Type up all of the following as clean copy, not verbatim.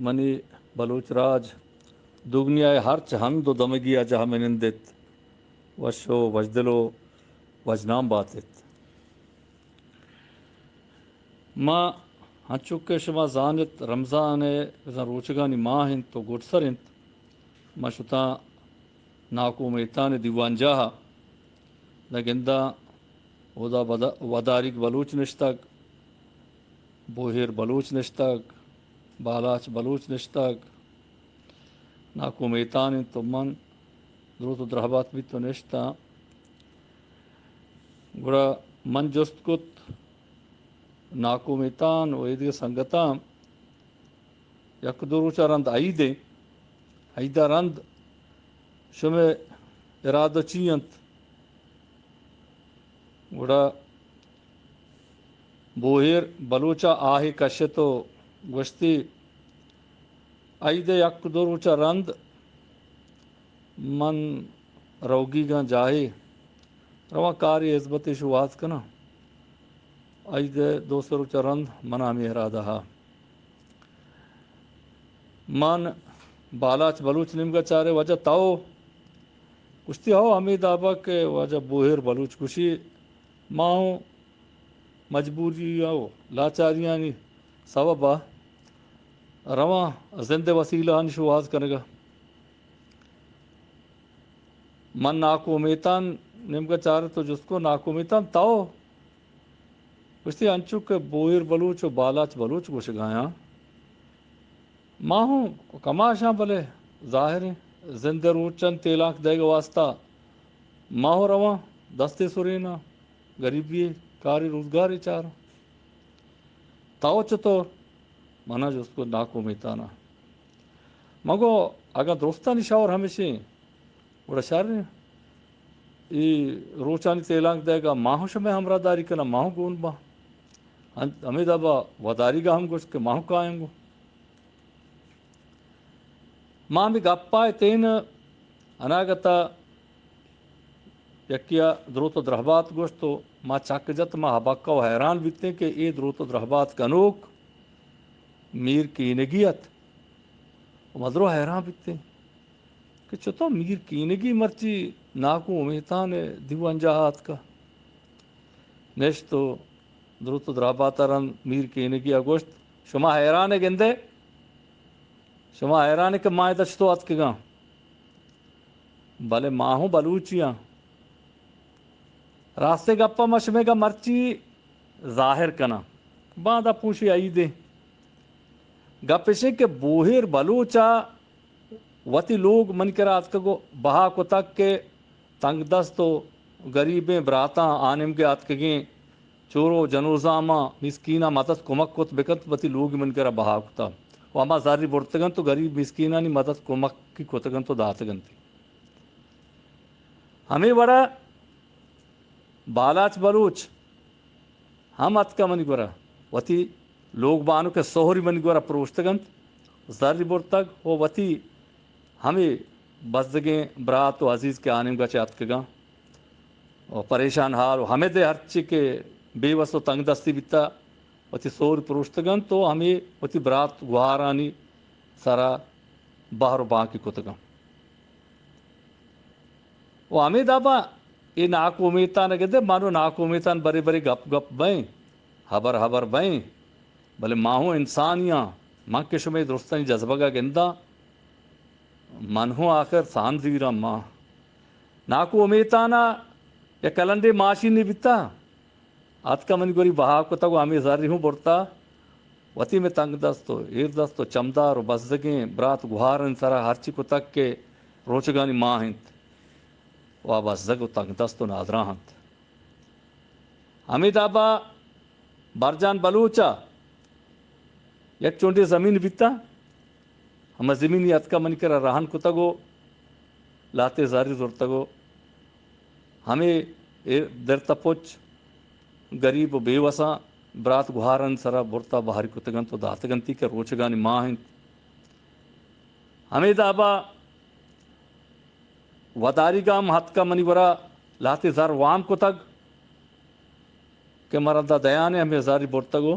منی بلوچ راج دگنیائے ہرچ ہند و دمگیا جہاں منندت وشو وجدلو وجنام باتت ما ہنچکے شما زانت رمضان روچگانی ماہ انت تو گٹسر انت ما شتا ناکو میتان دیوان جاہا لگندہ اودا ودارک بلوچ نشتگ بوہیر بلوچ نشتگ بالاچ بلوچ نشتگ ناکو میتان تو من دروت و درهبات بھی تو نشتا گڑا من جست کت ناکو میتان و ایدی سنگتام یک دروچا رند عیدے عیدہ رند شمع ارادہ چینت گڑا بوہیر بلوچا آہی کشتو گوشتی عیدے یک دروچا رند من روگی گاں جاہے رواں کاری عزبتی شواز کنا عیدے دوسرو چرند منا ہمیں ارادہ من بالاچ بلوچ نمگا چارے وجہ تاؤ کشتی ہو ہمیں دابا کے وجہ بوہیر بلوچ کشی ماہوں مجبوری ہو لاچاریاں نی سببا رواں زندے وسیلہ شواز کرے گا من ناکو میتان نمگا چارے تو جس کو ناکو میتان تاؤ کشتی انچو کے بوہیر بلوچ و بالاچ بلوچ گوش گایا ماہوں کماشاں بلے ظاہر ہیں زندے روچن تیلاک دے گا واسطہ ماہو رواں دستے سورینا غریبی کاری روزگاری چار تاؤ چطور منا جس کو ناکو میتانا مگو اگر درستہ نشاور ہمیشہ بڑا شہر ای روچانی تیلاک دے گا ماہو شمیں ہمراہ داری کنا ماہو گون با ہمیں دبا وداری گا ہم گوشت کے ماہو کائیں گو ماں بھی گپائے تین اناگتا یکیا دروت و درهبات گوشت تو ما چک جت ما حبکہ و حیران بیتے کہ ای دروت و درهبات کنوک میر کینگیت مدرو حیران بیتے کہ چطور میر کینگی مرچی ناکو امیتان دیوان جہات کا نشت تو دروت و درهبات رن میر کینگی گوشت شما حیران گندے شما حیران کہ ماں دشتو ات کے گاں بلے ماہوں بلوچیاں راستے گپا مشمے گا مرچی ظاہر کنا بعد پوچھی آئی دے گپشے کہ بوہیر بلوچا وتی لوگ من کرات کو بہا کو تک کے تنگ دستو غریبیں براتاں آنم کے آت کگیں چورو جنوزاما مسکینہ مدد کمک کت بکت وتی لوگ من کرا بہا کتا و اما زاری برتگن تو غریب مسکینہ نی مدد کمک کی کتگن تو داتگن تھی ہمیں بڑا بالاچ بلوچ ہم ات کا منی گورا وتی لوگ بانو کے سوہری منی گورا پروشتگنت زاری برتگ و وتی ہمیں بزدگیں برات و عزیز کے آنم گا چات کے گاں اور پریشان حال ہمیں دے ہرچی کے بے وس و تنگ دستی بیتا وتی سور پروشتگن تو ہمیں وتی برات گوارانی سرا باہر و باں کی کتگاں وہ ہمیں دابا یہ ناکو امیتان گدے مانو ناکو امیتان بری بری گپ گپ بائیں حبر بائیں بلے ماہوں انسانیاں ماں کے شمع درستانی جذبہ کا گندہ منہوں آخر سان زیرہ ماں ناکو امیتانا یا کلنڈے معاشی نہیں بیتا آت کا من گوری بہا کو تگو ہمیں زاری ہوں بڑتا وتی میں تنگ دستو ایر دستو چمدار و بزدگیں برات گوھارن سرا ہرچی کو تک کے روچگانی ماں ہنت و بزدگ و تنگ دستو نادران ہنت ہمیں دابا برجان بلوچا یک چونٹی زمین بیتا ہم زمینی ات کا من کرا رہن کو تگو لاتے زاری زورتگو ہمیں در تپوچ غریب و بے وساں برات گوھارن سرا برتا بہاری کتگن تو داتگنتی کے روچگانی ماں ہنت ہمیں دابا وداری گام ہت کا منی برا لاتے زار وام کتگ کہ مرندہ دیانے ہمیں زاری برتگو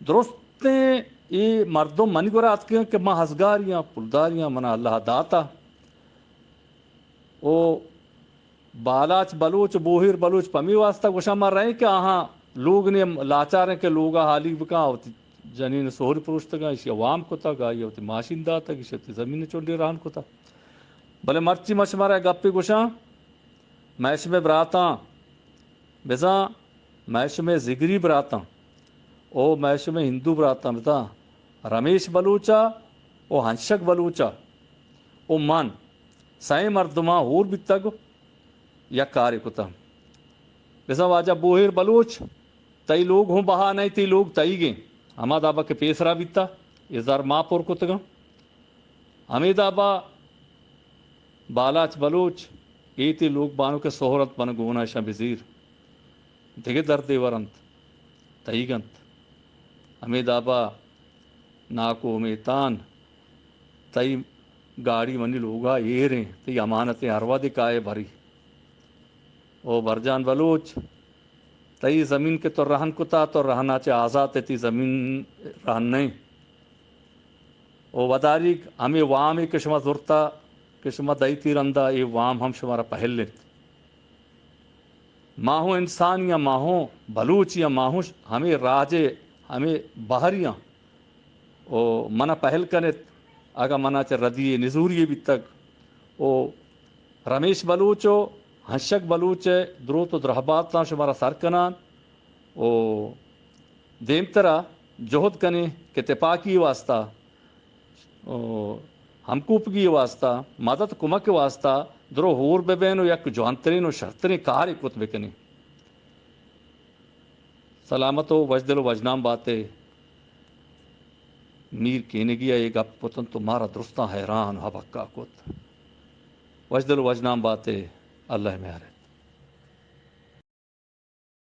درستے یہ مردم منی گورا آتکیاں کہ ماں ہزگاریاں پلداریاں منا اللہ داتا او بالاچ بلوچ بوہر بلوچ پمی واسطہ گوشا مر رہے ہیں کہ آہاں لوگ نے لاچار ہیں کہ لوگا حالی بکا ہوتی جنین سوہر پروشتگا اسی عوام کو تا گا یہ ہوتی ماشین داتا اسی ہوتی زمین چونڈی رہن کو تا بلے مرچی مچ مارا گپی گوشا میش میں براتاں بزا میش میں زگری براتاں او میش میں ہندو براتاں بتا رمیش بلوچا او ہنشک بلوچا او من سائیں مردماں اور بھی تگ یا کاری کتا بزا واجہ بوہر بلوچ تئی لوگ ہوں بہا نہیں تی لوگ تئی گئیں ہما دابا کے پیسرا بیتا ازار ماں پور کتگا ہمیں دابا بالاچ بلوچ ایتی لوگ بانو کے سہرت بن گونا شاہ بزیر دیگے دردے ورنت تئی گنت ہمیں دابا ناکو میتان تئی گاڑی منی لوگا یہ رہیں تی امانتیں ہروا دکھائے بھری او برجان بلوچ تئی زمین کے تو رہن کتا تو رہنا چے آزاد تی زمین رہن نہیں او وداری ہمیں وام کے شما زورتا کہ شما دئی تیرندہ یہ وام ہم شمارا پہل لیت ماہوں انسان یا ماہوں بلوچ یا ماہوں ہمیں راجے ہمیں باہریاں او منا پہل کنت اگا منا چے ردی نزوری بھی تک او رمیش بلوچو ہنشک بلوچ درو تو درہبات تا شمارا سرکنان او دیم طرح جہد کنے کہ تپاکی واسطہ ہم کوپگی واسطہ مدد کمک واسطہ درو ہور ببینو یک جوانترین و شرطرین کار کت بکنے سلامتو وجدل و وجنام باتے میر کینے گیا یہ گپ پتن تمہارا درستہ حیران حبکا کت وجدل و وجنام باتے اللہ میں